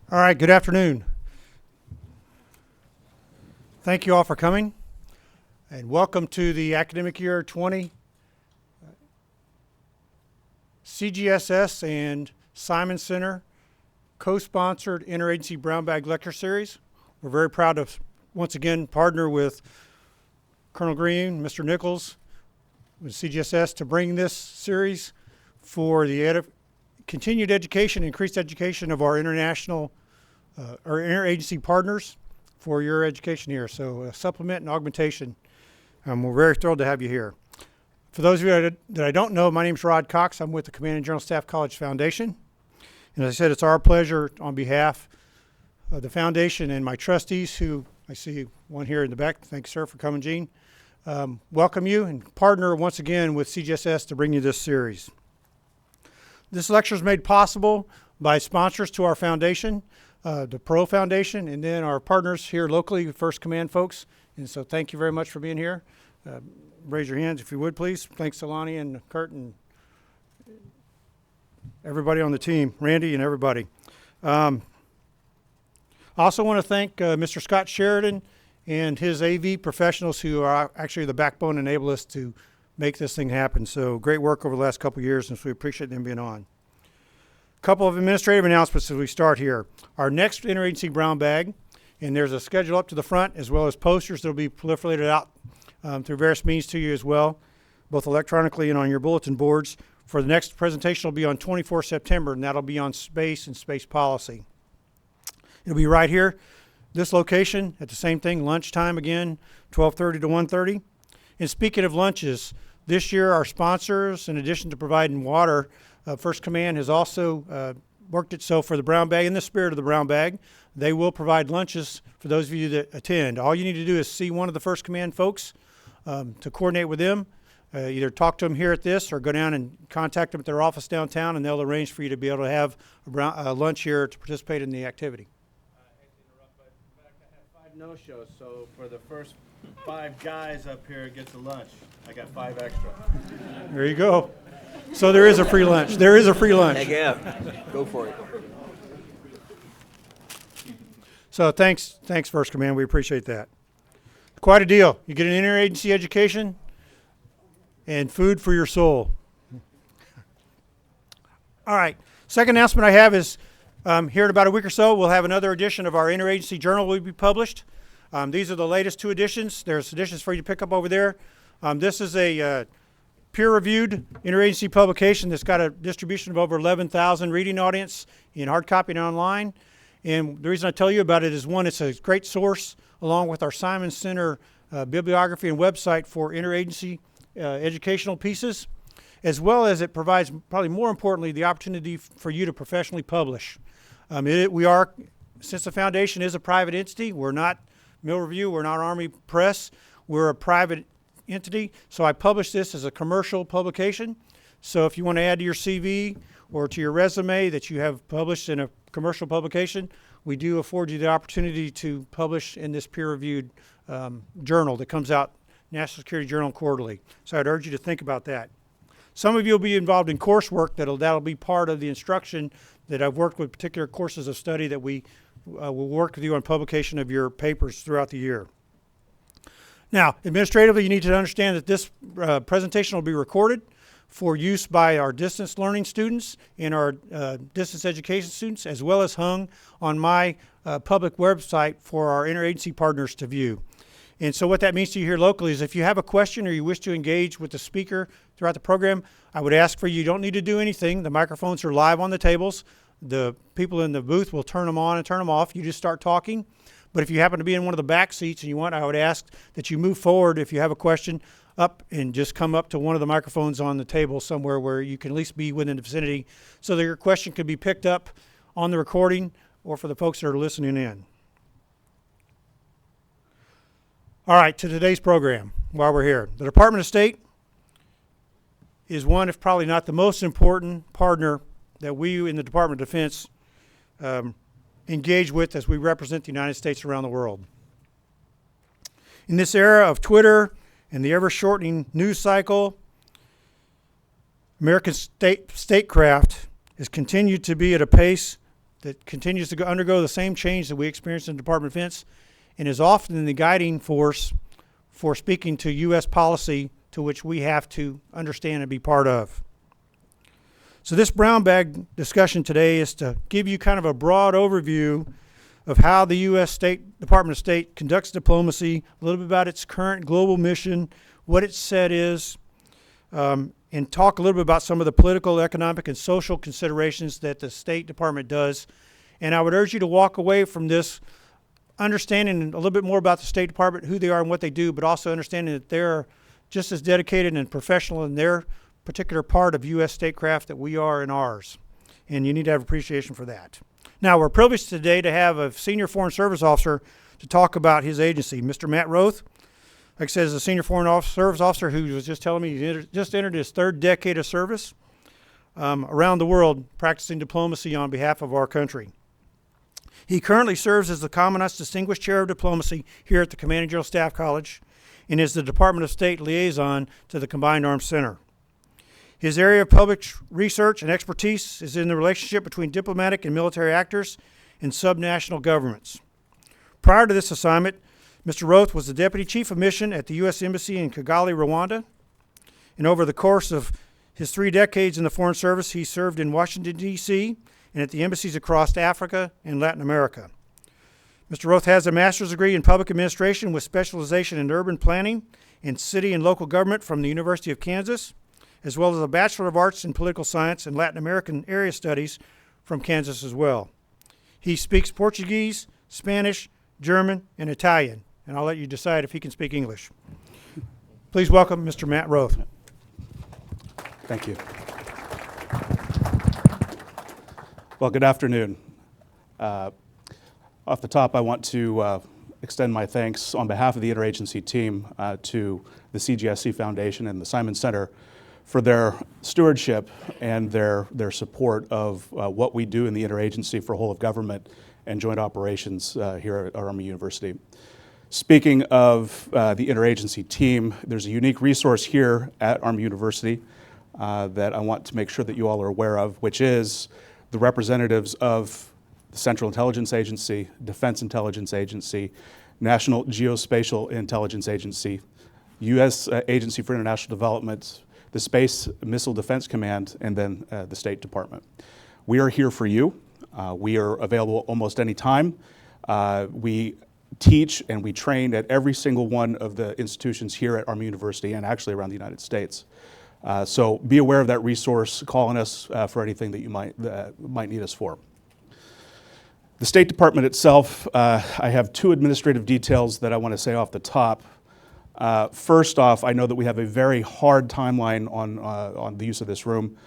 All right, good afternoon. Thank you all for coming, and welcome to the academic year 20 CGSS and Simon Center co-sponsored InterAgency Brown-Bag Lecture Series. We're very proud to once again partner with Colonel Green, Mr. Nichols, with CGSS to bring this series for the continued education, increased education of our international our interagency partners for your education here. So supplement and augmentation. We're very thrilled to have you here. For those of you that I don't know, my name is Rod Cox. I'm with the Commandant General Staff College Foundation. And as I said, it's our pleasure on behalf of the foundation and my trustees, who I see one here in the back. Thanks, sir, for coming, Gene. Welcome you and partner once again with CGSS to bring you this series. This lecture is made possible by sponsors to our foundation, the Pro Foundation, and then our partners here locally, First Command folks. And so thank you very much for being here. Raise your hands if you would, please. Thanks to Lonnie and Kurt and everybody on the team, Randy and everybody. I also want to thank Mr. Scott Sheridan and his AV professionals, who are actually the backbone and enable us to make this thing happen. So great work over the last couple of years, and so we appreciate them being on. A couple of administrative announcements as we start here. Our next InterAgency Brown Bag, and there's a schedule up to the front, as well as posters that will be proliferated out through various means to you as well, both electronically and on your bulletin boards. For the next presentation will be on 24 September, and that'll be on space and space policy. It'll be right here, this location, at the same thing, lunchtime again, 12:30 to 1:30. And speaking of lunches, this year our sponsors, in addition to providing water, First Command has also worked it so for the Brown Bag, in the spirit of the Brown Bag, they will provide lunches for those of you that attend. All you need to do is see one of the First Command folks to coordinate with them. Either talk to them here at this or go down and contact them at their office downtown, and they'll arrange for you to be able to have a lunch here to participate in the activity. I hate to interrupt, but in fact I have 5 no-shows, so for the first 5 guys up here gets a lunch. I got 5 extra. There you go. So there is a free lunch. There is a free lunch. Heck yeah. Go for it. So thanks, First Command. We appreciate that. Quite a deal. You get an interagency education and food for your soul. All right. Second announcement I have is here in about a week or so, we'll have another edition of our interagency journal will be published. These are the latest 2 editions. There's editions for you to pick up over there. This is a peer-reviewed interagency publication that's got a distribution of over 11,000 reading audience in hard copy and online. And the reason I tell you about it is, one, it's a great source along with our Simon Center bibliography and website for interagency educational pieces, as well as it provides, probably more importantly, the opportunity for you to professionally publish. We are, since the foundation is a private entity, we're not Mill Review, we're not Army Press, we're a private entity, so I publish this as a commercial publication. So if you want to add to your CV or to your resume that you have published in a commercial publication, we do afford you the opportunity to publish in this peer-reviewed journal that comes out, National Security Journal quarterly. So I'd urge you to think about that. Some of you will be involved in coursework that'll be part of the instruction that I've worked with particular courses of study that we will work with you on publication of your papers throughout the year. Now, administratively, you need to understand that this presentation will be recorded for use by our distance learning students and our distance education students, as well as hung on my public website for our interagency partners to view. And so what that means to you here locally is, if you have a question or you wish to engage with the speaker throughout the program, I would ask for you don't need to do anything. The microphones are live on the tables. The people in the booth will turn them on and turn them off. You just start talking. But if you happen to be in one of the back seats and you want, I would ask that you move forward if you have a question up and just come up to one of the microphones on the table somewhere where you can at least be within the vicinity, so that your question could be picked up on the recording or for the folks that are listening in. All right, to today's program while we're here. The Department of State is one, if probably not the most important partner that we in the Department of Defense engage with as we represent the United States around the world. In this era of Twitter and the ever-shortening news cycle, American statecraft has continued to be at a pace that continues to undergo the same change that we experience in the Department of Defense and is often the guiding force for speaking to U.S. policy to which we have to understand and be part of. So this brown bag discussion today is to give you kind of a broad overview of how the U.S. Department of State conducts diplomacy, a little bit about its current global mission, what its set is, and talk a little bit about some of the political, economic, and social considerations that the State Department does. And I would urge you to walk away from this understanding a little bit more about the State Department, who they are and what they do, but also understanding that they're just as dedicated and professional in their particular part of U.S. statecraft that we are in ours. And you need to have appreciation for that. Now, we're privileged today to have a senior Foreign Service officer to talk about his agency, Mr. Matt Roth. Like I said, is a senior Foreign Service officer who was just telling me he just entered his third decade of service around the world practicing diplomacy on behalf of our country. He currently serves as the Commandant's Distinguished Chair of Diplomacy here at the Commanding General Staff College and is the Department of State liaison to the Combined Arms Center. His area of public research and expertise is in the relationship between diplomatic and military actors and subnational governments. Prior to this assignment, Mr. Roth was the Deputy Chief of Mission at the U.S. Embassy in Kigali, Rwanda. And over the course of his 3 decades in the Foreign Service, he served in Washington, D.C. and at the embassies across Africa and Latin America. Mr. Roth has a master's degree in public administration with specialization in urban planning and city and local government from the University of Kansas, as well as a Bachelor of Arts in Political Science and Latin American Area Studies from Kansas as well. He speaks Portuguese, Spanish, German, and Italian, and I'll let you decide if he can speak English. Please welcome Mr. Matt Roth. Thank you. Well, good afternoon. Off the top, I want to extend my thanks on behalf of the interagency team to the CGSC Foundation and the Simon Center for their stewardship and their support of what we do in the interagency for whole of government and joint operations here at Army University. Speaking of the interagency team, there's a unique resource here at Army University that I want to make sure that you all are aware of, which is the representatives of the Central Intelligence Agency, Defense Intelligence Agency, National Geospatial Intelligence Agency, U.S. Agency for International Development, the Space Missile Defense Command, and then the State Department. We are here for you. We are available almost any time. We teach and we train at every single one of the institutions here at Army University and actually around the United States. So be aware of that resource, call on us for anything that you might need us for. The State Department itself, I have 2 administrative details that I want to say off the top. First off, I know that we have a very hard timeline on the use of this room.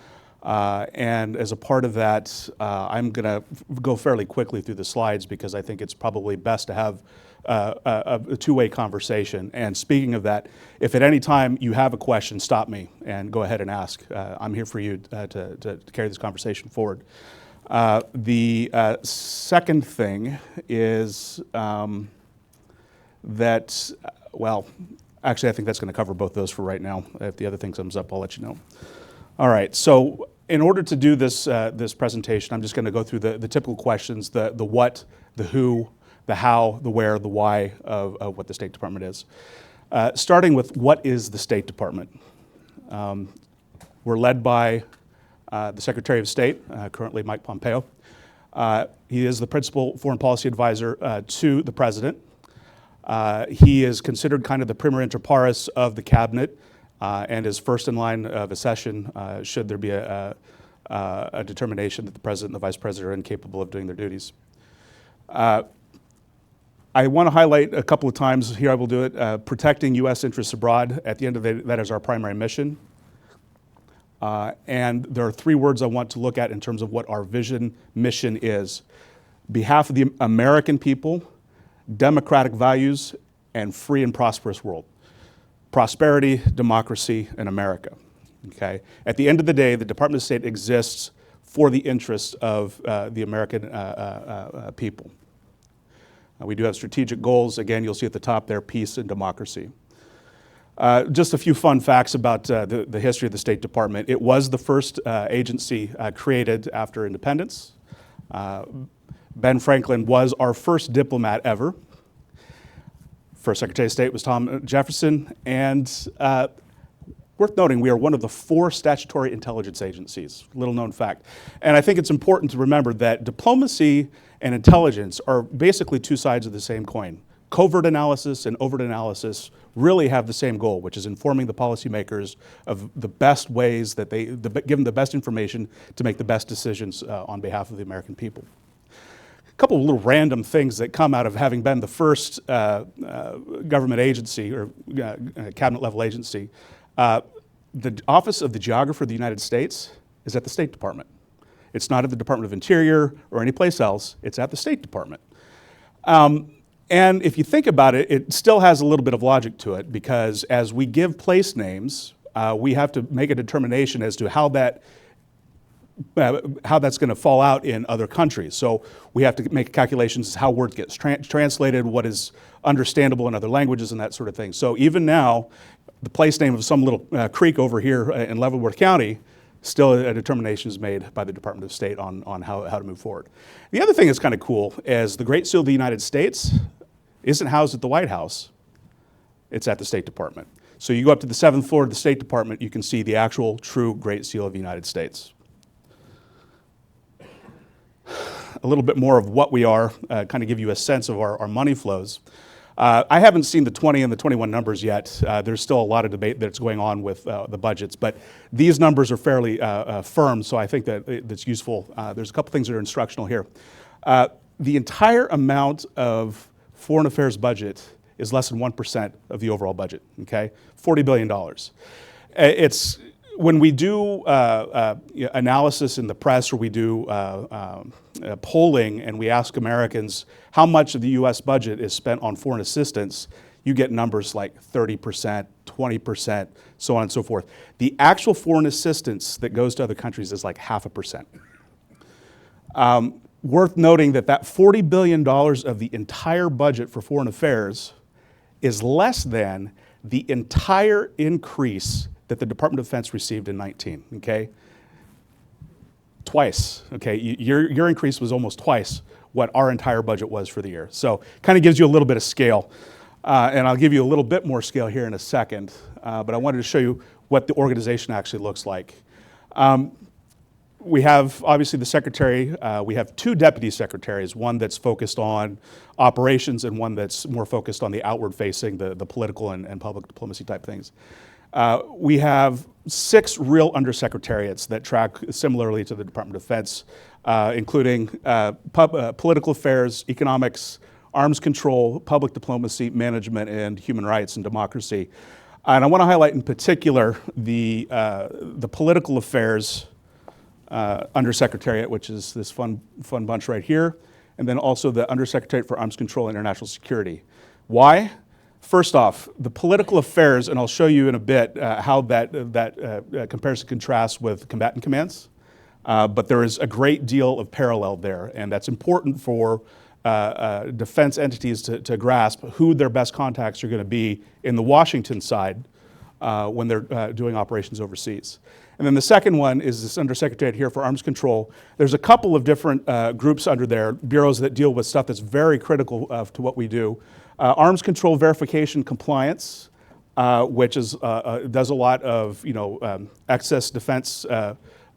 And as a part of that, I'm going to go fairly quickly through the slides because I think it's probably best to have a two-way conversation. And speaking of that, if at any time you have a question, stop me and go ahead and ask. I'm here for you to carry this conversation forward. The second thing is that, well, actually I think that's going to cover both those for right now. If the other thing comes up, I'll let you know. All right, so in order to do this this presentation, I'm just going to go through the typical questions, the what, the who, the how, the where, the why of what the State Department is. Starting with what is the State Department? We're led by the Secretary of State, currently Mike Pompeo. He is the principal foreign policy advisor to the President. He is considered kind of the primer inter pares of the Cabinet and is first in line of accession should there be a determination that the President and the Vice President are incapable of doing their duties. I want to highlight a couple of times, here I will do it, protecting U.S. interests abroad. At the end of the day, that is our primary mission. And there are 3 words I want to look at in terms of what our vision mission is. Behalf of the American people, democratic values, and free and prosperous world. Prosperity, democracy, and America. Okay? At the end of the day, the Department of State exists for the interests of the American people. We do have strategic goals. Again, you'll see at the top there, peace and democracy. Just a few fun facts about the history of the State Department. It was the first agency created after independence. Ben Franklin was our first diplomat ever. First Secretary of State was Tom Jefferson, and worth noting, we are one of the 4 statutory intelligence agencies, little known fact. And I think it's important to remember that diplomacy and intelligence are basically 2 sides of the same coin. Covert analysis and overt analysis really have the same goal, which is informing the policymakers of the best ways that give them the best information to make the best decisions on behalf of the American people. A couple of little random things that come out of having been the first government agency or cabinet level agency. The Office of the Geographer of the United States is at the State Department. It's not at the Department of Interior or any place else, it's at the State Department. And if you think about it, it still has a little bit of logic to it, because as we give place names, we have to make a determination as to how that's going to fall out in other countries. So we have to make calculations as how words get translated, what is understandable in other languages, and that sort of thing. So even now, the place name of some little creek over here in Leavenworth County, still a determination is made by the Department of State on how to move forward. The other thing that's kind of cool is the Great Seal of the United States isn't housed at the White House, it's at the State Department. So you go up to the 7th floor of the State Department, you can see the actual true Great Seal of the United States. A little bit more of what we are, kind of give you a sense of our money flows. I haven't seen the 20 and the 21 numbers yet. There's still a lot of debate that's going on with the budgets, but these numbers are fairly firm, so I think that that's useful. There's a couple things that are instructional here. The entire amount of foreign affairs budget is less than 1% of the overall budget, okay? $40 billion. It's, when we do analysis in the press, or we do polling and we ask Americans how much of the US budget is spent on foreign assistance, you get numbers like 30%, 20%, so on and so forth. The actual foreign assistance that goes to other countries is like 0.5%. Worth noting that $40 billion of the entire budget for foreign affairs is less than the entire increase that the Department of Defense received in 19, okay? Twice, okay? Your increase was almost twice what our entire budget was for the year. So kind of gives you a little bit of scale. And I'll give you a little bit more scale here in a second, but I wanted to show you what the organization actually looks like. We have, obviously, the secretary. We have 2 deputy secretaries, one that's focused on operations and one that's more focused on the outward facing, the political and public diplomacy type things. We have 6 real undersecretariats that track similarly to the Department of Defense, including political affairs, economics, arms control, public diplomacy, management, and human rights and democracy. And I want to highlight in particular the political affairs Undersecretariat, which is this fun bunch right here, and then also the Undersecretariat for Arms Control and International Security. Why? First off, the political affairs, and I'll show you in a bit how that compares and contrasts with combatant commands, but there is a great deal of parallel there, and that's important for defense entities to grasp who their best contacts are going to be in the Washington side when they're doing operations overseas. And then the second one is this Undersecretariat here for Arms Control. There's a couple of different groups under there, bureaus that deal with stuff that's very critical to what we do. Arms Control Verification Compliance, which is, does a lot of excess defense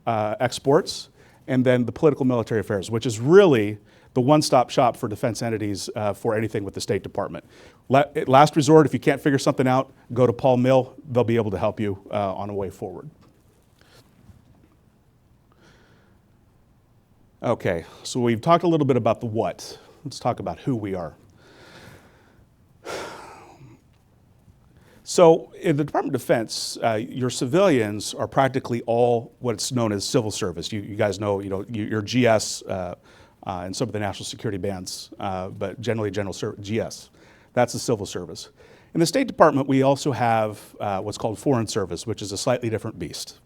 exports, and then the Political Military Affairs, which is really the one-stop shop for defense entities for anything with the State Department. Last resort, if you can't figure something out, go to Paul Mill. They'll be able to help you on a way forward. Okay, so we've talked a little bit about the what. Let's talk about who we are. So in the Department of Defense, your civilians are practically all what's known as civil service. You guys know, your GS and some of the national security bands, but generally general GS. That's the civil service. In the State Department, we also have what's called foreign service, which is a slightly different beast.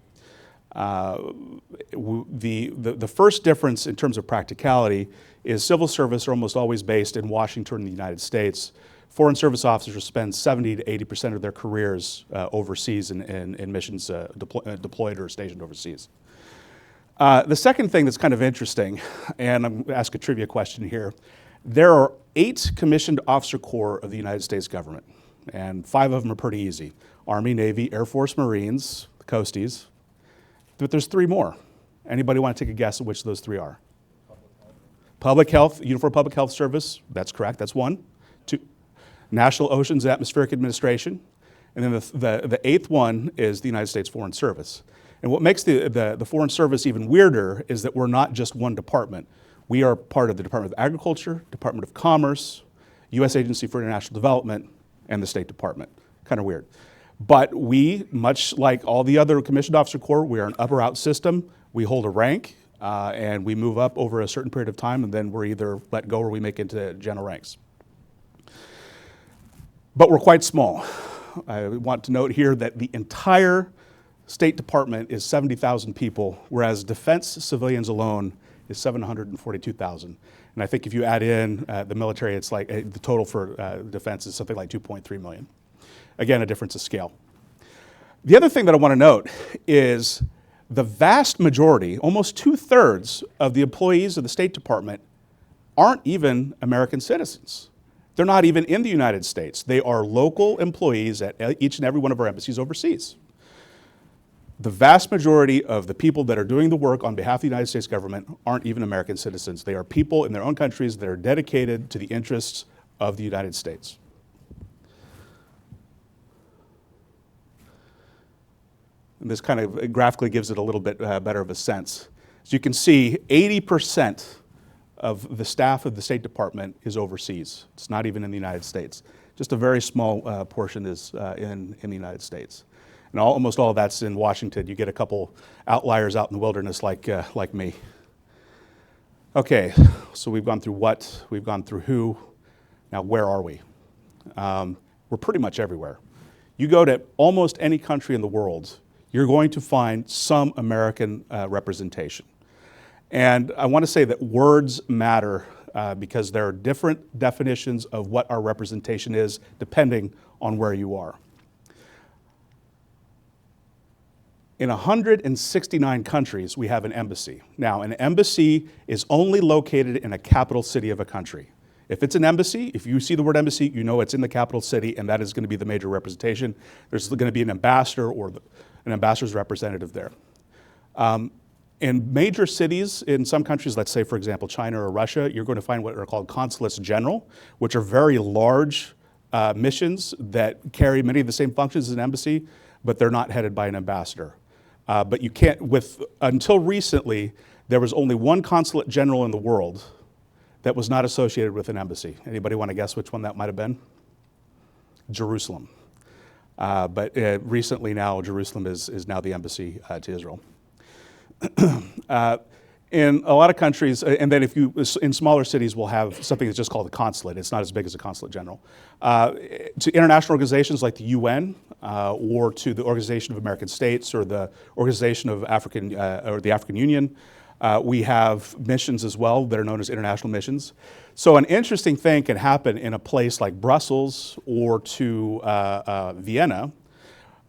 The first difference in terms of practicality is civil service are almost always based in Washington, the United States. Foreign service officers spend 70 to 80% of their careers overseas in missions deployed or stationed overseas. The second thing that's kind of interesting, and I'm going to ask a trivia question here, there are 8 commissioned officer corps of the United States government, and 5 of them are pretty easy. Army, Navy, Air Force, Marines, the Coasties, but there's 3 more. Anybody want to take a guess at which those 3 are? Public Health, Uniform Public Health Service, that's correct, that's 1. 2, National Oceans and Atmospheric Administration, and then the 8th one is the United States Foreign Service. And what makes the Foreign Service even weirder is that we're not just one department. We are part of the Department of Agriculture, Department of Commerce, U.S. Agency for International Development, and the State Department. Kind of weird. But we, much like all the other commissioned officer corps, we are an up or out system. We hold a rank, and we move up over a certain period of time, and then we're either let go or we make into general ranks. But we're quite small. I want to note here that the entire State Department is 70,000 people, whereas defense civilians alone is 742,000. And I think if you add in the military, it's like the total for defense is something like 2.3 million. Again, a difference of scale. The other thing that I want to note is the vast majority, almost 2/3 of the employees of the State Department aren't even American citizens. They're not even in the United States. They are local employees at each and every one of our embassies overseas. The vast majority of the people that are doing the work on behalf of the United States government aren't even American citizens. They are people in their own countries that are dedicated to the interests of the United States. And this kind of graphically gives it a little bit better of a sense. As you can see, 80% of the staff of the State Department is overseas. It's not even in the United States. Just a very small portion is in the United States. And almost all of that's in Washington. You get a couple outliers out in the wilderness like me. Okay, so we've gone through what, we've gone through who. Now where are we? We're pretty much everywhere. You go to almost any country in the world, you're going to find some American representation. And I want to say that words matter because there are different definitions of what our representation is depending on where you are. In 169 countries, we have an embassy. Now, an embassy is only located in a capital city of a country. If it's an embassy, if you see the word embassy, you know it's in the capital city, and that is going to be the major representation. There's going to be an ambassador or an ambassador's representative there. In major cities in some countries, let's say, for example, China or Russia, you're going to find what are called consulates general, which are very large missions that carry many of the same functions as an embassy, but they're not headed by an ambassador. But you can't, until recently, there was only one consulate general in the world that was not associated with an embassy. Anybody want to guess which one that might have been? Jerusalem. But recently now, Jerusalem is now the embassy to Israel. In a lot of countries, and then in smaller cities, we'll have something that's just called a consulate. It's not as big as a consulate general. To international organizations like the UN, or to the Organization of American States, or the Organization of or the African Union, we have missions as well that are known as international missions. So an interesting thing can happen in a place like Brussels or to Vienna.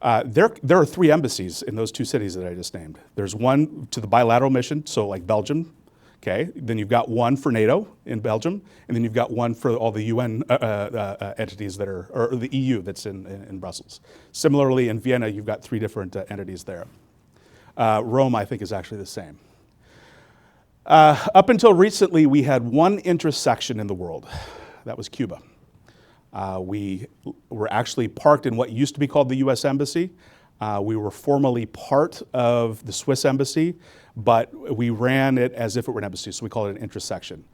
There are 3 embassies in those 2 cities that I just named. There's one to the bilateral mission, so like Belgium, okay? Then you've got one for NATO in Belgium, and then you've got one for all the UN entities that are, or the EU that's in Brussels. Similarly, in Vienna, you've got 3 different entities there. Rome, I think, is actually the same. Up until recently, we had one intersection in the world. That was Cuba. We were actually parked in what used to be called the U.S. Embassy. We were formerly part of the Swiss Embassy, but we ran it as if it were an embassy, so we call it an intersection.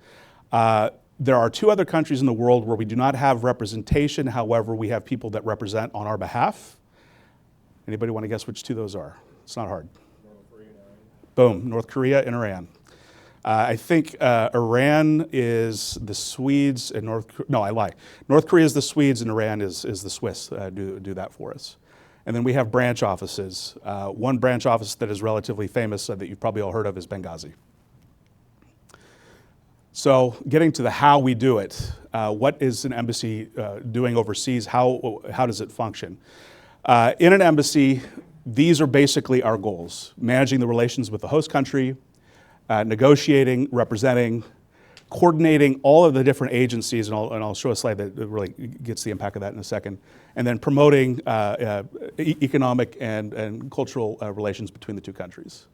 There are 2 other countries in the world where we do not have representation. However, we have people that represent on our behalf. Anybody want to guess which 2 those are? It's not hard. North Korea and Iran. Boom, North Korea and Iran. I think Iran is the Swedes and no, I lie. North Korea is the Swedes and Iran is the Swiss do that for us. And then we have branch offices. One branch office that is relatively famous that you've probably all heard of is Benghazi. So getting to the how we do it, what is an embassy doing overseas? How does it function? In an embassy, these are basically our goals: managing the relations with the host country, negotiating, representing, coordinating all of the different agencies, and I'll show a slide that really gets the impact of that in a second, and then promoting economic and cultural relations between the two countries.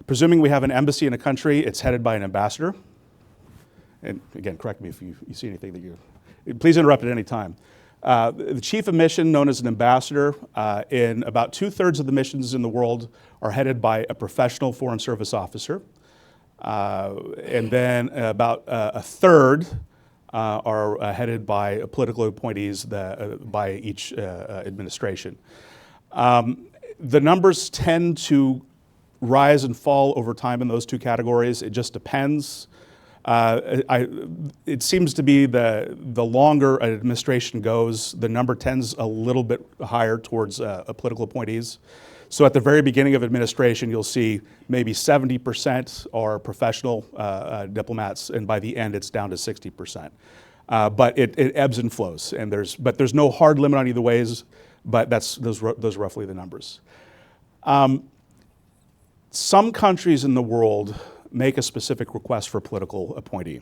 Presuming we have an embassy in a country, it's headed by an ambassador. And again, correct me if you see anything that you, please interrupt at any time. The chief of mission, known as an ambassador, in about 2/3 of the missions in the world are headed by a professional Foreign Service officer. And then about a third are headed by political appointees by each administration. The numbers tend to rise and fall over time in those two categories. It just depends. It seems to be the longer an administration goes, the number tends a little bit higher towards political appointees. So at the very beginning of administration, you'll see maybe 70% are professional diplomats, and by the end, it's down to 60%. But it ebbs and flows, and there's no hard limit on either ways. But those are roughly the numbers. Some countries in the world make a specific request for a political appointee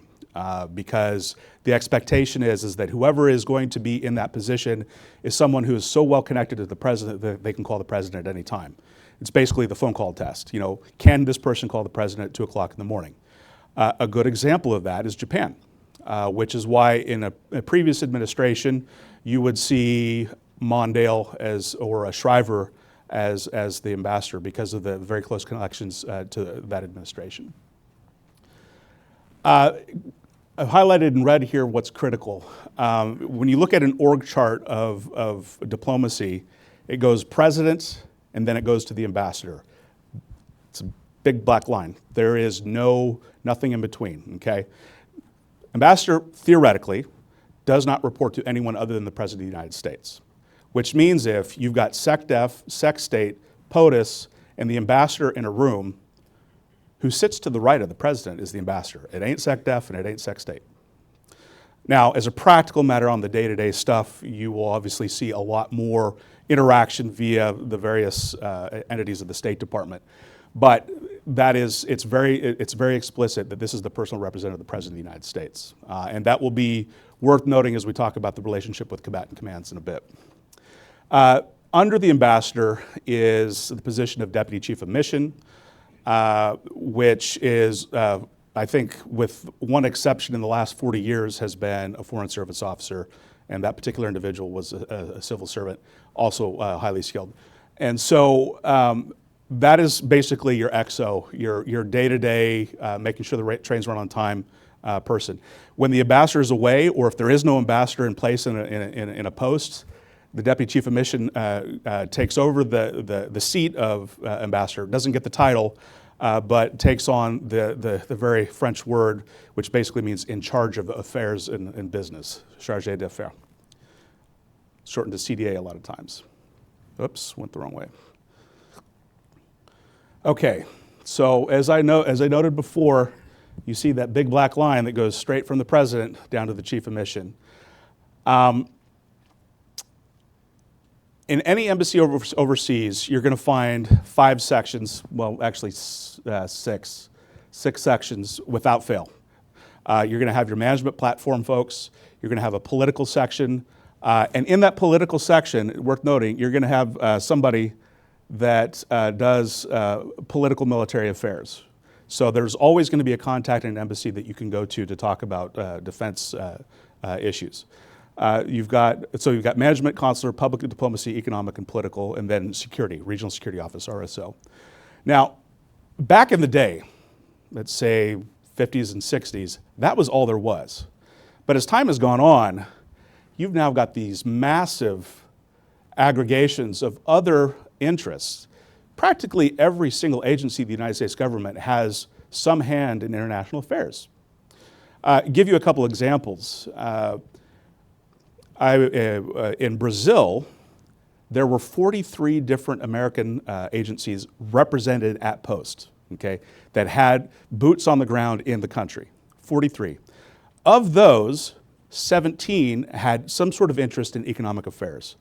because the expectation is that whoever is going to be in that position is someone who is so well connected to the president that they can call the president at any time. It's basically the phone call test. You know, can this person call the president at 2 o'clock in the morning? A good example of that is Japan, which is why in a previous administration you would see Mondale or Shriver as the ambassador because of the very close connections to that administration. I've highlighted in red here what's critical. When you look at an org chart of diplomacy, it goes president and then it goes to the ambassador. It's a big black line. There is nothing in between, okay? Ambassador, theoretically, does not report to anyone other than the President of the United States, which means if you've got SecDef, SecState, POTUS, and the ambassador in a room, who sits to the right of the president is the ambassador. It ain't SecDef and it ain't SecState. Now, as a practical matter on the day-to-day stuff, you will obviously see a lot more interaction via the various entities of the State Department. But it's very explicit that this is the personal representative of the President of the United States. And that will be worth noting as we talk about the relationship with combatant commands in a bit. Under the ambassador is the position of Deputy Chief of Mission, which is, I think, with one exception in the last 40 years, has been a Foreign Service officer, and that particular individual was a civil servant, also highly skilled. And so that is basically your XO, your day-to-day, making sure the trains run on time person. When the ambassador is away, or if there is no ambassador in place in a post, the Deputy Chief of Mission takes over the seat of ambassador, doesn't get the title, but takes on the very French word, which basically means in charge of affairs in business, chargé d'affaires. Shortened to CDA a lot of times. Oops, went the wrong way. Okay, so as I noted before, you see that big black line that goes straight from the president down to the Chief of Mission. In any embassy overseas, you're going to find 5 sections, well, actually 6 sections without fail. You're going to have your management platform folks, you're going to have a political section, and in that political section, worth noting, you're going to have somebody that does political military affairs. So there's always going to be a contact in an embassy that you can go to talk about defense issues. You've got management, consular, public diplomacy, economic, and political, and then security, regional security office, RSO. Now, back in the day, let's say 50s and 60s, that was all there was. But as time has gone on, you've now got these massive aggregations of other interests. Practically every single agency of the United States government has some hand in international affairs. Give you a couple examples. In Brazil, there were 43 different American agencies represented at post, okay, that had boots on the ground in the country, 43. Of those, 17 had some sort of interest in economic affairs.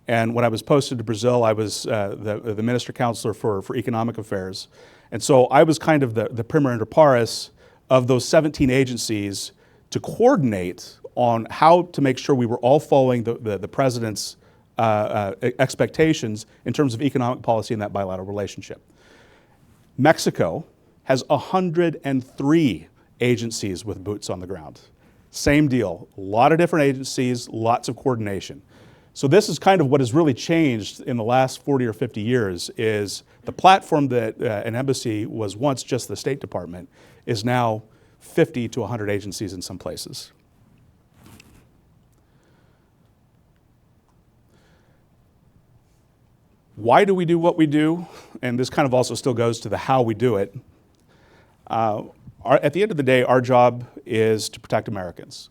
And when I was posted to Brazil, I was the minister counselor for economic affairs. And so I was kind of the primer inter pares of those 17 agencies to coordinate on how to make sure we were all following the president's expectations in terms of economic policy in that bilateral relationship. Mexico has 103 agencies with boots on the ground. Same deal, a lot of different agencies, lots of coordination. So this is kind of what has really changed in the last 40 or 50 years is the platform that an embassy was once just the State Department is now 50 to 100 agencies in some places. Why do we do what we do? And this kind of also still goes to the how we do it. At the end of the day, our job is to protect Americans.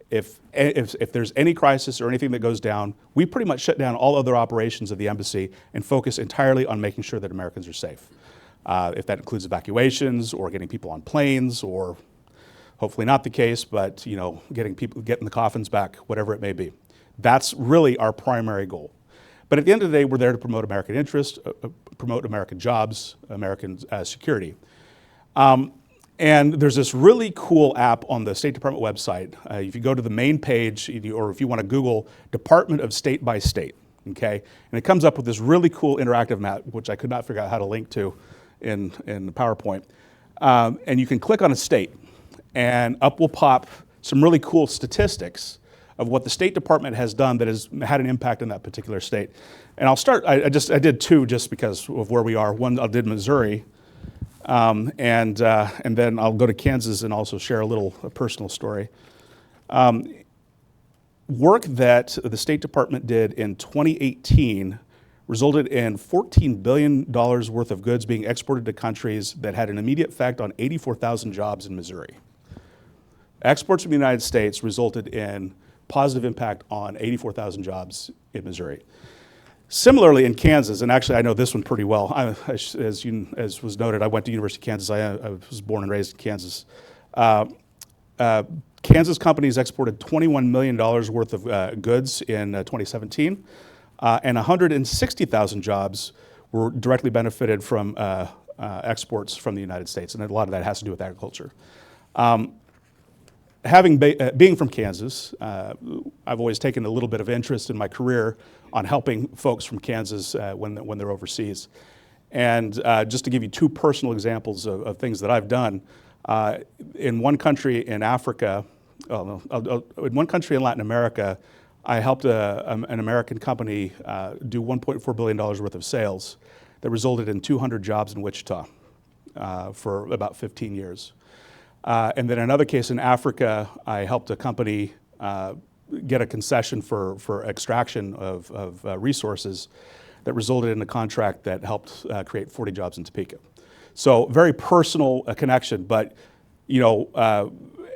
If there's any crisis or anything that goes down, we pretty much shut down all other operations of the embassy and focus entirely on making sure that Americans are safe. If that includes evacuations or getting people on planes, or hopefully not the case, but getting the coffins back, whatever it may be. That's really our primary goal. But at the end of the day, we're there to promote American interests, promote American jobs, American security. And there's this really cool app on the State Department website. If you go to the main page, or if you want to Google Department of State by State, okay? And it comes up with this really cool interactive map, which I could not figure out how to link to in the PowerPoint. And you can click on a state, and up will pop some really cool statistics of what the State Department has done that has had an impact in that particular state. And I'll start, I did two just because of where we are. One, I did Missouri, and then I'll go to Kansas and also share a personal story. Work that the State Department did in 2018 resulted in $14 billion worth of goods being exported to countries that had an immediate effect on 84,000 jobs in Missouri. Exports from the United States resulted in positive impact on 84,000 jobs in Missouri. Similarly in Kansas, and actually I know this one pretty well, as was noted, I went to University of Kansas. I was born and raised in Kansas. Kansas companies exported $21 million worth of goods in 2017, and 160,000 jobs were directly benefited from exports from the United States, and a lot of that has to do with agriculture. Being from Kansas, I've always taken a little bit of interest in my career on helping folks from Kansas when they're overseas. And just to give you two personal examples of things that I've done, in one country in Africa, in one country in Latin America, I helped an American company do $1.4 billion worth of sales that resulted in 200 jobs in Wichita for about 15 years. And then another case in Africa, I helped a company get a concession for extraction of resources that resulted in a contract that helped create 40 jobs in Topeka. So very personal connection, but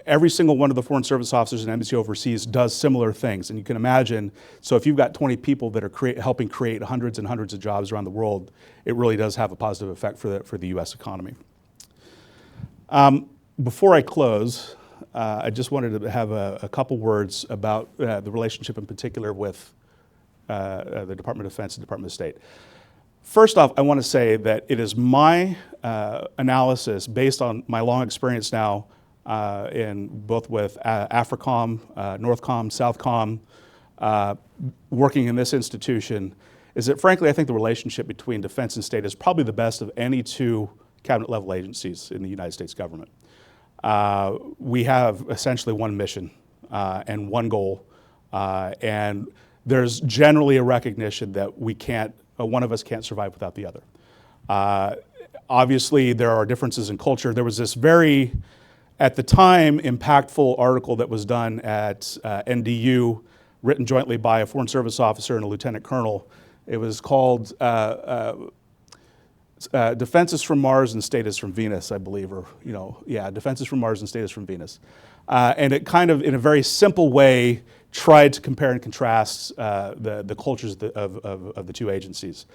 every single one of the Foreign Service officers in embassy overseas does similar things. And you can imagine, so if you've got 20 people that are helping create hundreds and hundreds of jobs around the world, it really does have a positive effect for the US economy. Before I close, I just wanted to have a couple words about the relationship in particular with the Department of Defense and Department of State. First off, I want to say that it is my analysis based on my long experience now in both with AFRICOM, NORTHCOM, SOUTHCOM, working in this institution, is that frankly I think the relationship between defense and state is probably the best of any two cabinet level agencies in the United States government. We have essentially one mission and one goal, and there's generally a recognition that one of us can't survive without the other. Obviously, there are differences in culture. There was this very, at the time, impactful article that was done at NDU, written jointly by a Foreign Service officer and a lieutenant colonel. It was called Defense is from Mars and State is from Venus, I believe, Defense is from Mars and State is from Venus. And it kind of, in a very simple way, tried to compare and contrast the cultures of the two agencies.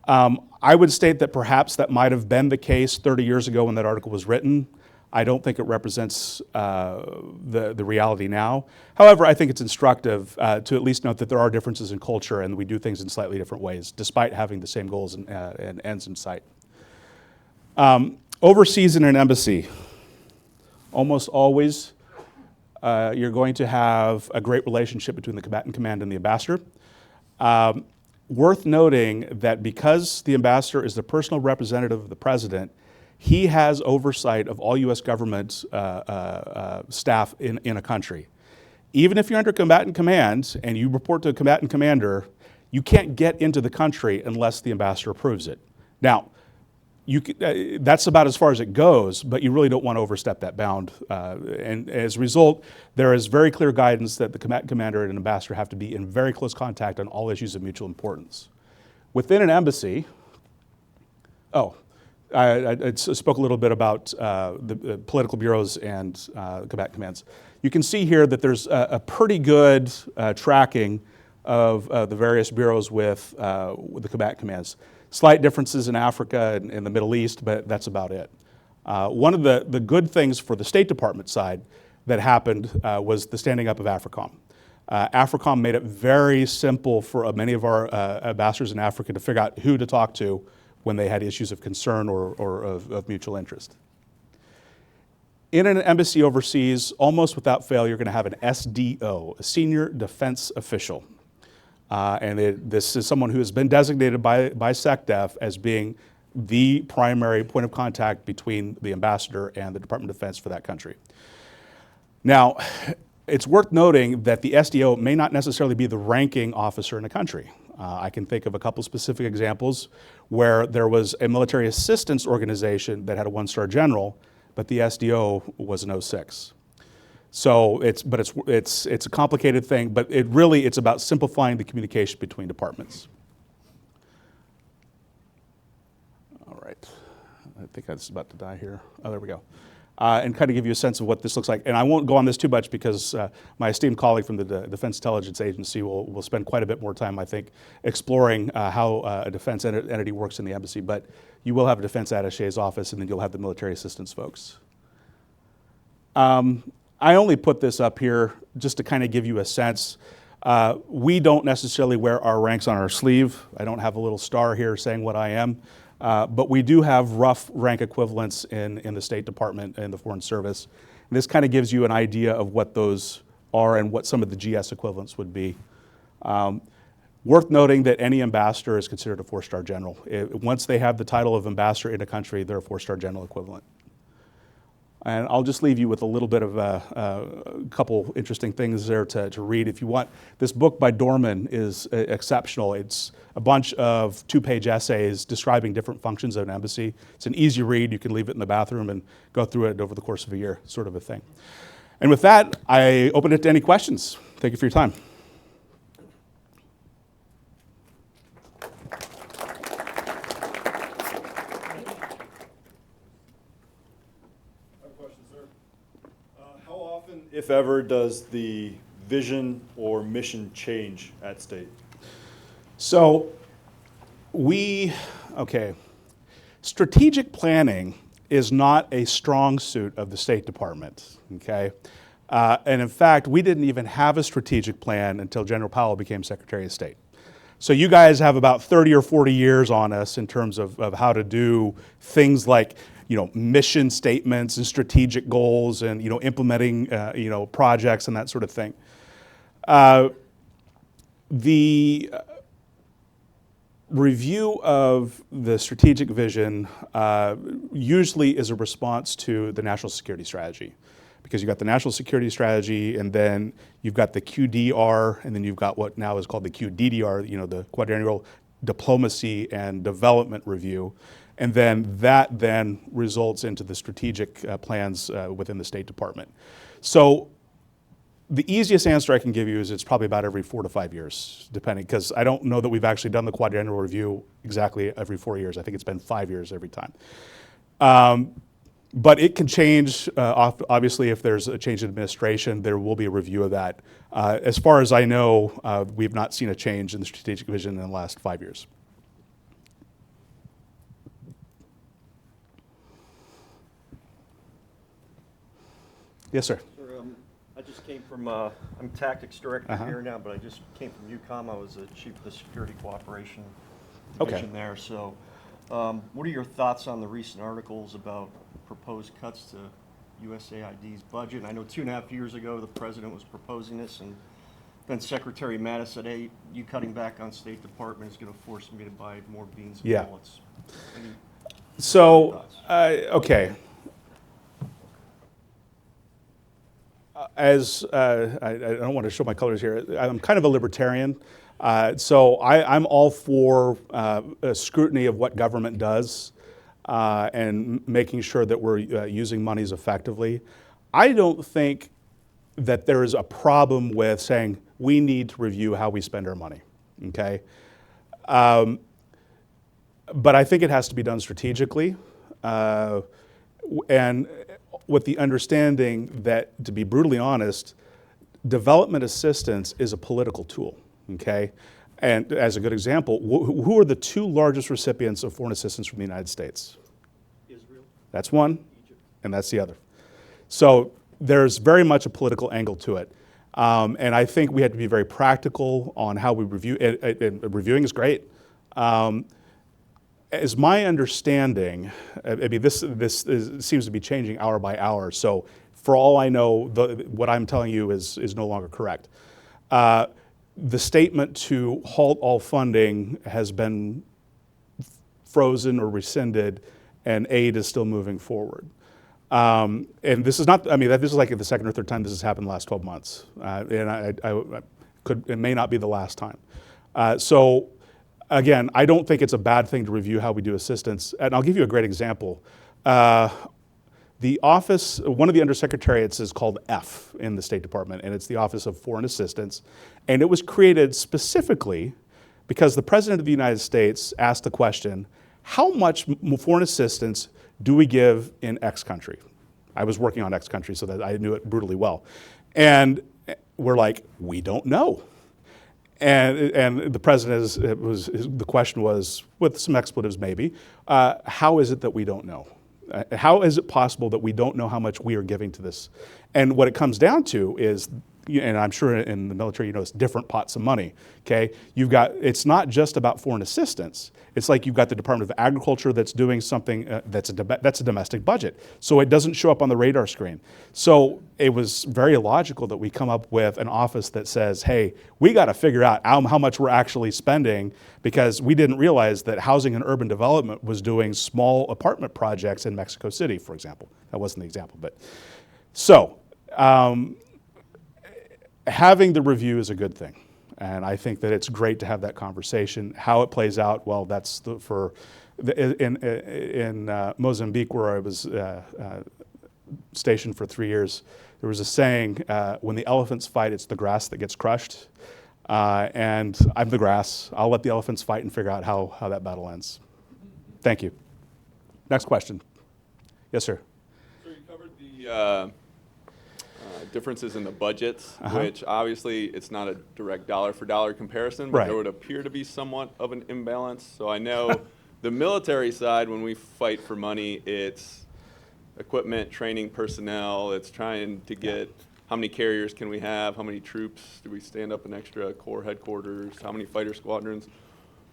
I would state that perhaps that might have been the case 30 years ago when that article was written. I don't think it represents the reality now. However, I think it's instructive to at least note that there are differences in culture and we do things in slightly different ways, despite having the same goals and ends in sight. Overseas in an embassy, almost always you're going to have a great relationship between the combatant command and the ambassador. Worth noting that because the ambassador is the personal representative of the president, he has oversight of all U.S. government staff in a country. Even if you're under combatant command and you report to a combatant commander, you can't get into the country unless the ambassador approves it. Now, that's about as far as it goes, but you really don't want to overstep that bound. And as a result, there is very clear guidance that the combatant commander and an ambassador have to be in very close contact on all issues of mutual importance. Within an embassy, I spoke a little bit about the political bureaus and combatant commands. You can see here that there's a pretty good tracking of the various bureaus with the combatant commands. Slight differences in Africa and in the Middle East, but that's about it. One of the good things for the State Department side that happened was the standing up of AFRICOM. AFRICOM made it very simple for many of our ambassadors in Africa to figure out who to talk to when they had issues of concern or of mutual interest. In an embassy overseas, almost without fail, you're going to have an SDO, a Senior Defense Official. This is someone who has been designated by SecDef as being the primary point of contact between the ambassador and the Department of Defense for that country. Now, it's worth noting that the SDO may not necessarily be the ranking officer in a country. I can think of a couple specific examples where there was a military assistance organization that had a one-star general, but the SDO was an 06. So it's a complicated thing, but it's about simplifying the communication between departments. All right, I think I was about to die here. Oh, there we go. And kind of give you a sense of what this looks like. And I won't go on this too much because my esteemed colleague from the Defense Intelligence Agency will spend quite a bit more time, I think, exploring how a defense entity works in the embassy. But you will have a defense attaché's office, and then you'll have the military assistance folks. I only put this up here just to kind of give you a sense. We don't necessarily wear our ranks on our sleeve. I don't have a little star here saying what I am. But we do have rough rank equivalents in the State Department and the Foreign Service. And this kind of gives you an idea of what those are and what some of the GS equivalents would be. Worth noting that any ambassador is considered a 4-star general. Once they have the title of ambassador in a country, they're a 4-star general equivalent. And I'll just leave you with a little bit of a couple interesting things there to read if you want. This book by Dorman is exceptional. It's a bunch of 2-page essays describing different functions of an embassy. It's an easy read. You can leave it in the bathroom and go through it over the course of a year, sort of a thing. And with that, I open it to any questions. Thank you for your time. If ever, does the vision or mission change at state? So strategic planning is not a strong suit of the State Department, okay? And in fact, we didn't even have a strategic plan until General Powell became Secretary of State. So you guys have about 30 or 40 years on us in terms of how to do things like mission statements and strategic goals and, implementing, projects and that sort of thing. The review of the strategic vision usually is a response to the national security strategy, because you've got the national security strategy and then you've got the QDR and then you've got what now is called the QDDR, the Quadrennial Diplomacy and Development Review. And then that then results into the strategic plans within the State Department. So the easiest answer I can give you is it's probably about every 4 to 5 years, depending, because I don't know that we've actually done the quadrennial review exactly every 4 years. I think it's been 5 years every time. But it can change. Obviously, if there's a change in administration, there will be a review of that. As far as I know, we've not seen a change in the strategic vision in the last 5 years. Yes, sir. Sir, I just came from, I'm tactics director Uh-huh. here now, but I just came from UCOM. I was the chief of the security cooperation Okay. division there. So what are your thoughts on the recent articles about proposed cuts to USAID's budget? I know 2.5 years ago the president was proposing this, and then Secretary Mattis said, hey, you cutting back on State Department is going to force me to buy more beans and Yeah. bullets. Any So, thoughts? okay. As I don't want to show my colors here, I'm kind of a libertarian. So I'm all for a scrutiny of what government does and making sure that we're using monies effectively. I don't think that there is a problem with saying we need to review how we spend our money, okay? But I think it has to be done strategically and with the understanding that, to be brutally honest, development assistance is a political tool, okay? And as a good example, who are the two largest recipients of foreign assistance from the United States? Israel? That's one, and that's the other. So there's very much a political angle to it. And I think we have to be very practical on how we review it. Reviewing is great. As my understanding, I mean, this seems to be changing hour by hour. So for all I know, what I'm telling you is no longer correct. The statement to halt all funding has been frozen or rescinded, and aid is still moving forward. And this is not, I mean, this is like the second or third time this has happened in the last 12 months. And it may not be the last time. So again, I don't think it's a bad thing to review how we do assistance. And I'll give you a great example. The office, one of the undersecretariats is called F in the State Department, and it's the Office of Foreign Assistance. And it was created specifically because the President of the United States asked the question, how much foreign assistance do we give in X country? I was working on X country, so that I knew it brutally well. And we're like, we don't know. And the president the question was, with some expletives maybe, how is it that we don't know? How is it possible that we don't know how much we are giving to this? And what it comes down to is, and I'm sure in the military you know it's different pots of money, okay? It's not just about foreign assistance. It's like you've got the Department of Agriculture that's doing something that's a domestic budget. So it doesn't show up on the radar screen. So it was very logical that we come up with an office that says, hey, we got to figure out how much we're actually spending, because we didn't realize that Housing and Urban Development was doing small apartment projects in Mexico City, for example. That wasn't the example, but. So having the review is a good thing. And I think that it's great to have that conversation. How it plays out, well, that's in Mozambique, where I was stationed for 3 years, there was a saying, when the elephants fight, it's the grass that gets crushed. And I'm the grass. I'll let the elephants fight and figure out how that battle ends. Thank you. Next question. Yes, sir. So you covered the differences in the budgets, which obviously it's not a direct dollar for dollar comparison, but Right. there would appear to be somewhat of an imbalance. So I know the military side, when we fight for money, it's equipment, training personnel, it's trying to get how many carriers can we have, how many troops do we stand up an extra corps headquarters, how many fighter squadrons.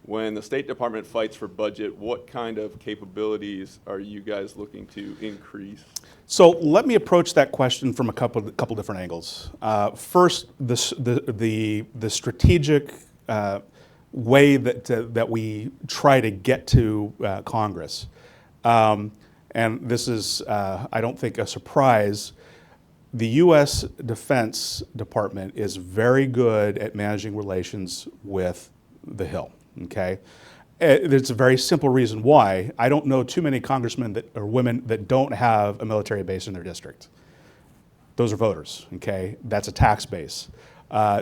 When the State Department fights for budget, what kind of capabilities are you guys looking to increase? So let me approach that question from a couple different angles. First, the strategic way that we try to get to Congress, and this is I don't think a surprise. The U.S. Defense Department is very good at managing relations with the Hill. Okay, there's a very simple reason why. I don't know too many congressmen or women that don't have a military base in their district. Those are voters. Okay, that's a tax base.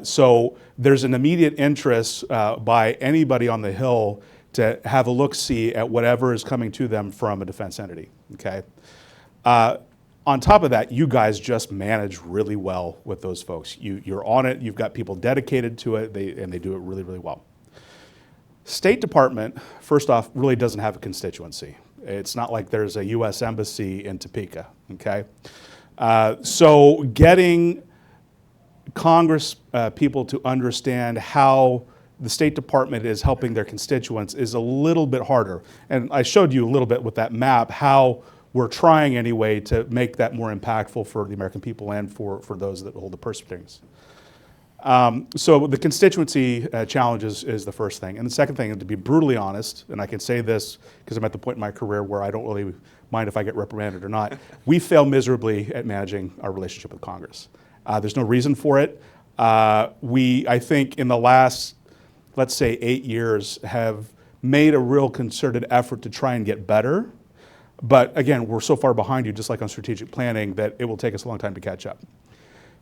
So there's an immediate interest by anybody on the Hill to have a look-see at whatever is coming to them from a defense entity. Okay. On top of that, you guys just manage really well with those folks. You're on it. You've got people dedicated to it, and they do it really, really well. State Department, first off, really doesn't have a constituency. It's not like there's a U.S. embassy in Topeka, okay? So getting Congress people to understand how the State Department is helping their constituents is a little bit harder. And I showed you a little bit with that map how we're trying anyway to make that more impactful for the American people and for those that hold the purse strings. So the constituency challenge is the first thing. And the second thing, and to be brutally honest, and I can say this because I'm at the point in my career where I don't really mind if I get reprimanded or not, we fail miserably at managing our relationship with Congress. There's no reason for it. I think in the last, let's say 8 years, have made a real concerted effort to try and get better. But again, we're so far behind you, just like on strategic planning, that it will take us a long time to catch up.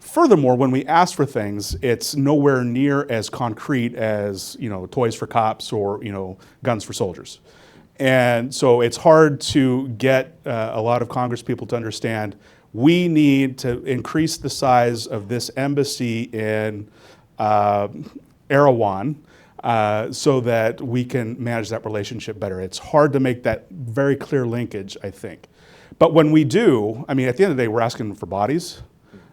Furthermore, when we ask for things, it's nowhere near as concrete as, toys for cops or, guns for soldiers. And so it's hard to get a lot of Congress people to understand we need to increase the size of this embassy in Erawan so that we can manage that relationship better. It's hard to make that very clear linkage, I think. But when we do, at the end of the day, we're asking for bodies.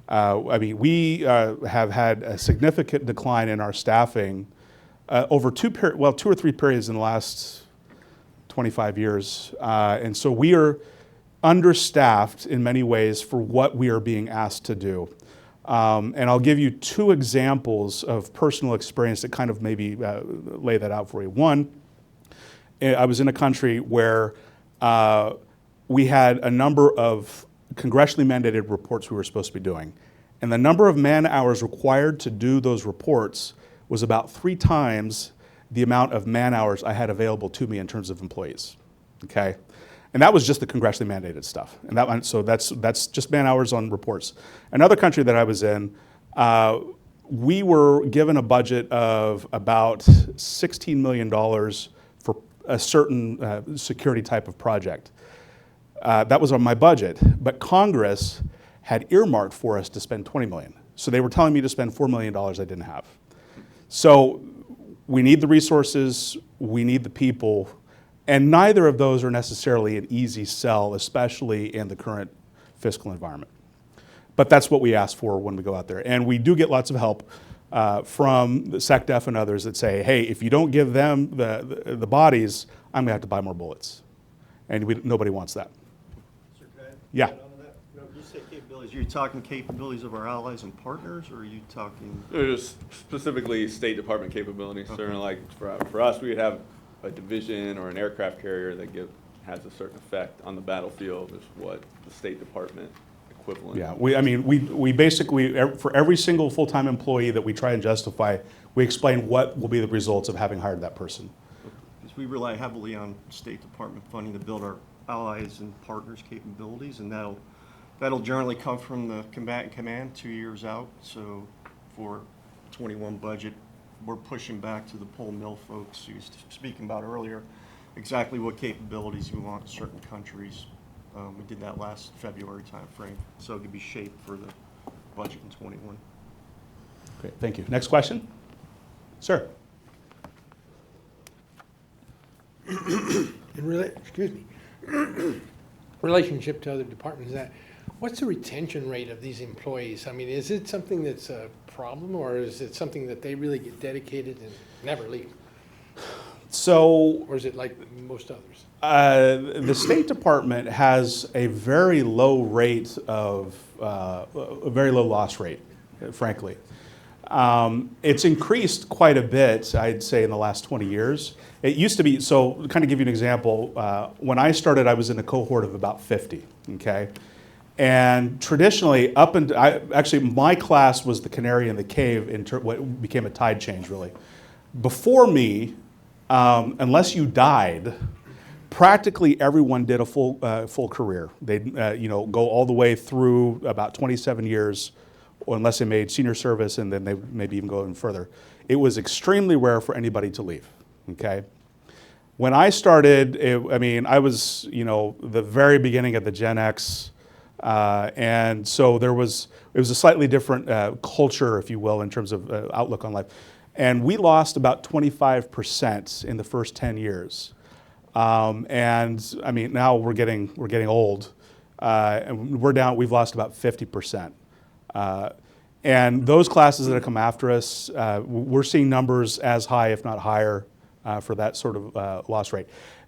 We have had a significant decline in our staffing over two or three periods in the last 25 years. And so we are understaffed in many ways for what we are being asked to do. And I'll give you two examples of personal experience that kind of maybe lay that out for you. One, I was in a country where we had a number of congressionally mandated reports we were supposed to be doing. And the number of man hours required to do those reports was about 3 times the amount of man hours I had available to me in terms of employees, okay? And that was just the congressionally mandated stuff. And so that's just man hours on reports. Another country that I was in, we were given a budget of about $16 million for a certain security type of project. That was on my budget, but Congress had earmarked for us to spend $20 million. So they were telling me to spend $4 million I didn't have. So we need the resources, we need the people, and neither of those are necessarily an easy sell, especially in the current fiscal environment. But that's what we ask for when we go out there. And we do get lots of help from the SecDef and others that say, hey, if you don't give them the bodies, I'm gonna have to buy more bullets. And nobody wants that. Sir, can I Yeah. add on to that? No, you say capabilities. Are you talking capabilities of our allies and partners, or are you talking? They're just specifically State Department capabilities. Okay. Certainly, like for us, we would have a division or an aircraft carrier that has a certain effect on the battlefield. Is what the State Department equivalent. Yeah, we basically, for every single full-time employee that we try and justify, we explain what will be the results of having hired that person. Because we rely heavily on State Department funding to build our allies and partners' capabilities, and that'll generally come from the combatant command 2 years out. So for 21 budget, we're pushing back to the Pole Mill folks who was speaking about earlier, exactly what capabilities we want in certain countries. We did that last February timeframe, so it could be shaped for the budget in 21. Great, thank you. Next question? Sir? Excuse me, relationship to other departments, what's the retention rate of these employees? Is it something that's a problem, or is it something that they really get dedicated and never leave? So, Or is it like most others? the State Department has a very low rate of, a very low loss rate, frankly. It's increased quite a bit, I'd say, in the last 20 years. It used to be, so to kind of give you an example, when I started, I was in a cohort of about 50, okay? And traditionally, actually, my class was the canary in the cave in what became a tide change, really. Before me, unless you died, practically everyone did a full career. They'd go all the way through about 27 years, or unless they made senior service, and then they maybe even go even further. It was extremely rare for anybody to leave, okay? When I started, I was, the very beginning of the Gen X, and so it was a slightly different culture, if you will, in terms of outlook on life. And we lost about 25% in the first 10 years. Now we're getting old. and we've lost about 50%. And those classes that have come after us, we're seeing numbers as high, if not higher, for that sort of loss rate.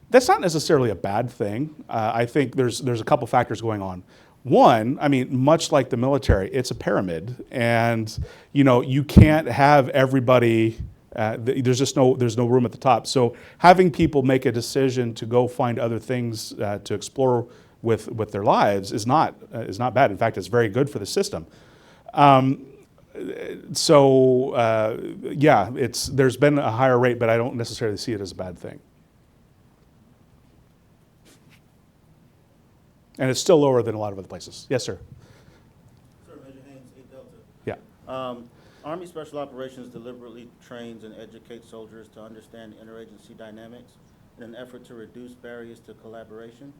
That's not necessarily a bad thing. I think there's a couple factors going on. One, I mean, much like the military, it's a pyramid, and you can't have everybody. There's no room at the top. So having people make a decision to go find other things to explore with their lives is not bad. In fact, it's very good for the system. Yeah, there's been a higher rate, but I don't necessarily see it as a bad thing. And it's still lower than a lot of other places. Yes, sir. Sir, Major Haynes, 8 Delta. Yeah. Army Special Operations deliberately trains and educates soldiers to understand interagency dynamics in an effort to reduce barriers to collaboration.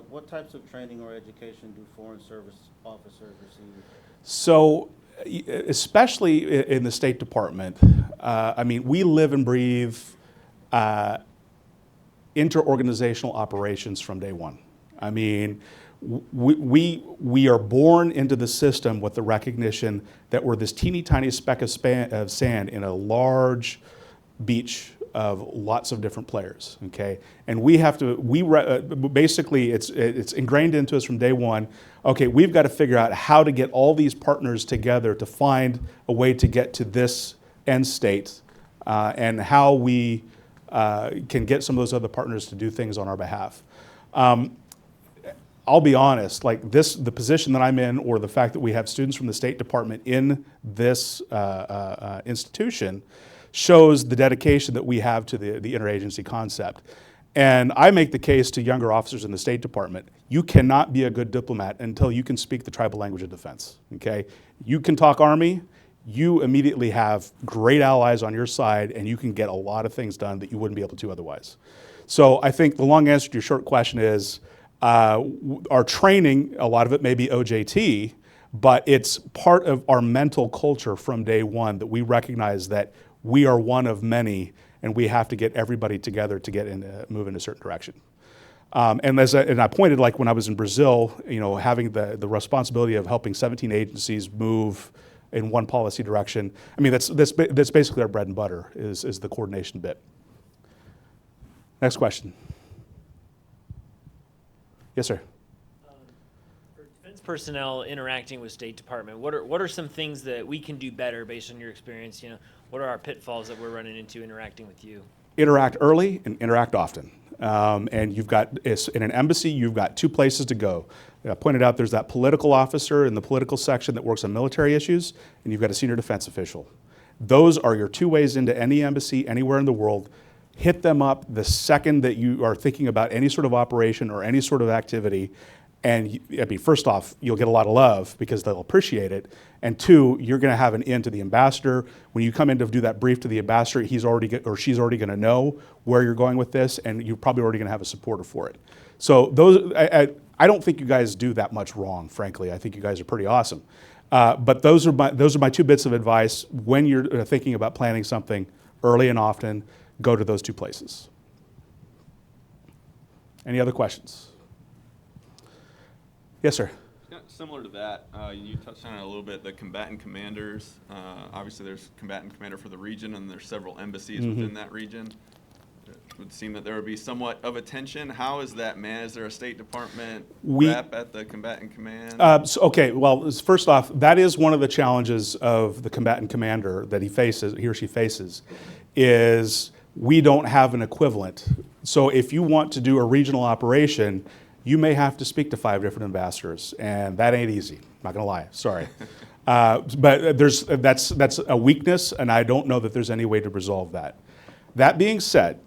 What types of training or education do Foreign Service officers receive? So, especially in the State Department, I mean, we live and breathe interorganizational operations from day one. I mean, we are born into the system with the recognition that we're this teeny tiny speck of sand in a large beach of lots of different players, okay? And we have to, basically it's ingrained into us from day one, okay, we've got to figure out how to get all these partners together to find a way to get to this end state, and how we can get some of those other partners to do things on our behalf. I'll be honest, like the position that I'm in, or the fact that we have students from the State Department in this institution, shows the dedication that we have to the interagency concept. And I make the case to younger officers in the State Department, you cannot be a good diplomat until you can speak the tribal language of defense, okay? You can talk Army, you immediately have great allies on your side, and you can get a lot of things done that you wouldn't be able to otherwise. So I think the long answer to your short question is, our training, a lot of it may be OJT, but it's part of our mental culture from day one that we recognize that we are one of many, and we have to get everybody together to move in a certain direction. And I pointed, like when I was in Brazil, having the responsibility of helping 17 agencies move in one policy direction. I mean, that's basically our bread and butter is the coordination bit. Next question. Yes, sir. For defense personnel interacting with State Department, what are some things that we can do better based on your experience? What are our pitfalls that we're running into interacting with you? Interact early and interact often. And you've got, in an embassy, you've got two places to go. I pointed out there's that political officer in the political section that works on military issues, and you've got a senior defense official. Those are your two ways into any embassy anywhere in the world. Hit them up the second that you are thinking about any sort of operation or any sort of activity. And first off, you'll get a lot of love because they'll appreciate it. And two, you're going to have an in to the ambassador. When you come in to do that brief to the ambassador, she's already going to know where you're going with this, and you're probably already going to have a supporter for it. So those, I don't think you guys do that much wrong, frankly. I think you guys are pretty awesome. But those are my two bits of advice when you're thinking about planning something early and often. Go to those two places. Any other questions? Yes, sir. Yeah, similar to that, you touched on it a little bit, the combatant commanders. Obviously, there's combatant commander for the region, and there's several embassies within that region. It would seem that there would be somewhat of a tension. How is that managed? Is there a State Department rep at the combatant command? Okay, well, first off, that is one of the challenges of the combatant commander that he or she faces, is we don't have an equivalent. So if you want to do a regional operation, you may have to speak to 5 different ambassadors, and that ain't easy. I'm not gonna lie, sorry. But that's a weakness, and I don't know that there's any way to resolve that. That being said,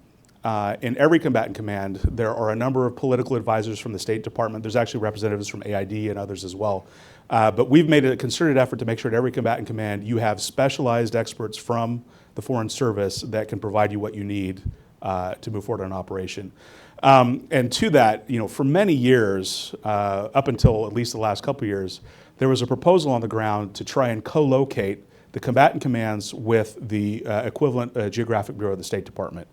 in every combatant command, there are a number of political advisors from the State Department. There's actually representatives from AID and others as well. But we've made a concerted effort to make sure at every combatant command you have specialized experts from the Foreign Service that can provide you what you need to move forward on an operation. And to that, for many years, up until at least the last couple of years, there was a proposal on the ground to try and co-locate the combatant commands with the equivalent geographic bureau of the State Department.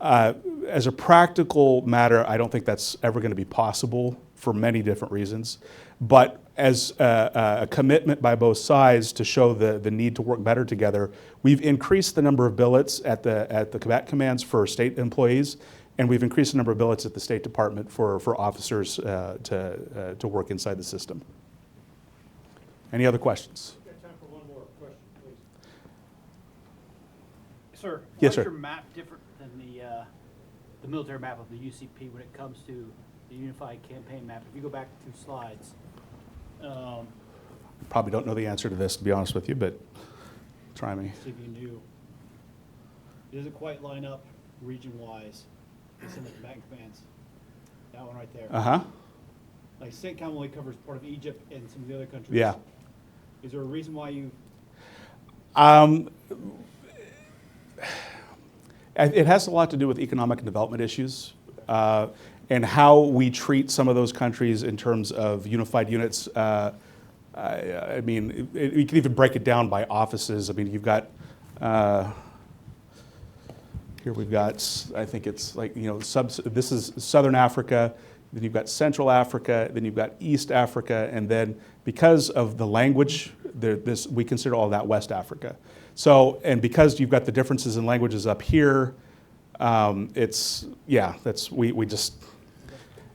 As a practical matter, I don't think that's ever going to be possible for many different reasons. But as a commitment by both sides to show the need to work better together, we've increased the number of billets at the combat commands for state employees, and we've increased the number of billets at the State Department for officers to work inside the system. Any other questions? We've got time for one more question, please. Sir, Yes, why sir. is your map different than the military map of the UCP when it comes to the Unified Campaign Map? If you go back 2 slides, Probably don't know the answer to this, to be honest with you, but try me. see if you knew. It doesn't quite line up region-wise. It's in the combatant commands. That one right there. Uh-huh. Like CENTCOM only covers part of Egypt and some of the other countries. Yeah. Is there a reason why you? It has a lot to do with economic and development issues and how we treat some of those countries in terms of unified units. I mean, you can even break it down by offices. I mean, you've got, here we've got, I think it's like, you know, this is Southern Africa, then you've got Central Africa, then you've got East Africa, and then because of the language, we consider all that West Africa. So, and because you've got the differences in languages up here, we just,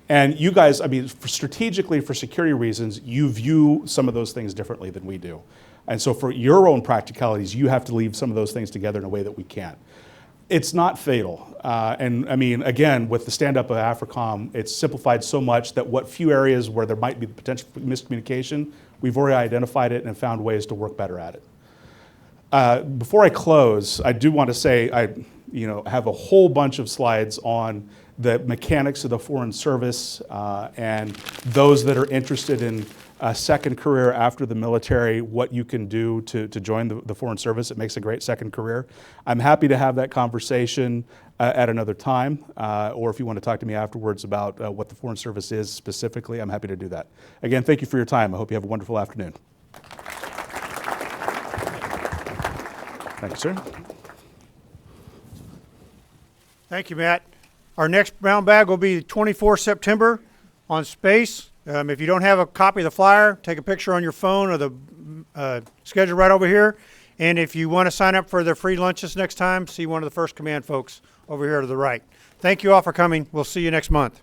and you guys, I mean, strategically for security reasons, you view some of those things differently than we do. And so for your own practicalities, you have to leave some of those things together in a way that we can't. It's not fatal. And I mean, again, with the stand-up of AFRICOM, it's simplified so much that what few areas where there might be the potential for miscommunication, we've already identified it and found ways to work better at it. Before I close, I do want to say I have a whole bunch of slides on the mechanics of the Foreign Service and those that are interested in a second career after the military, what you can do to join the Foreign Service. It makes a great second career. I'm happy to have that conversation at another time, or if you want to talk to me afterwards about what the Foreign Service is specifically, I'm happy to do that. Again, thank you for your time. I hope you have a wonderful afternoon. Thank you, sir. Thank you, Matt. Our next brown bag will be 24 September on space. If you don't have a copy of the flyer, take a picture on your phone or the schedule right over here. And if you want to sign up for the free lunches next time, see one of the first command folks over here to the right. Thank you all for coming. We'll see you next month.